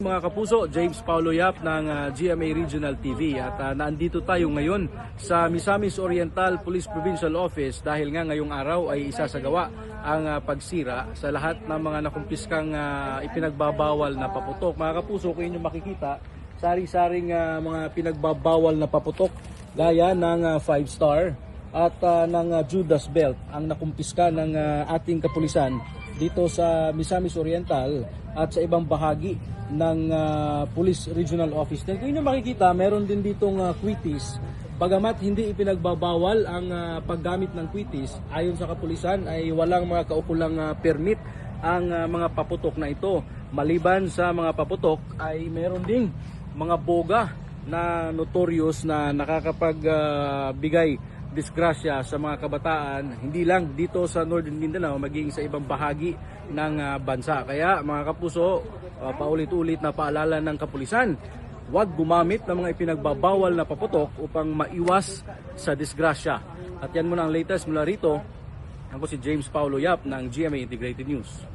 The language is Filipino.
Mga kapuso, James Paulo Yap ng GMA Regional TV at naandito tayo ngayon sa Misamis Oriental Police Provincial Office dahil nga ngayong araw ay isasagawa ang pagsira sa lahat ng mga nakumpiskang ipinagbabawal na paputok. Mga kapuso, kung inyo makikita, sari-saring mga pinagbabawal na paputok gaya ng 5-star at ng Judas Belt ang nakumpiska ng ating kapulisan dito sa Misamis Oriental at sa ibang bahagi ng Police Regional Office. Kung inyo makikita, meron din ditong quitis. Bagamat hindi ipinagbabawal ang paggamit ng quitis, ayon sa kapulisan ay walang mga kaukulang permit ang mga paputok na ito. Maliban sa mga paputok ay meron ding mga boga na notorious na nakakapagbigay disgrasya sa mga kabataan, hindi lang dito sa Northern Mindanao, maging sa ibang bahagi ng bansa. Kaya mga kapuso, paulit-ulit na paalala ng kapulisan, huwag gumamit ng mga ipinagbabawal na paputok upang maiwas sa disgrasya. At yan muna ang latest mula rito. Ako si James Paulo Yap ng GMA Integrated News.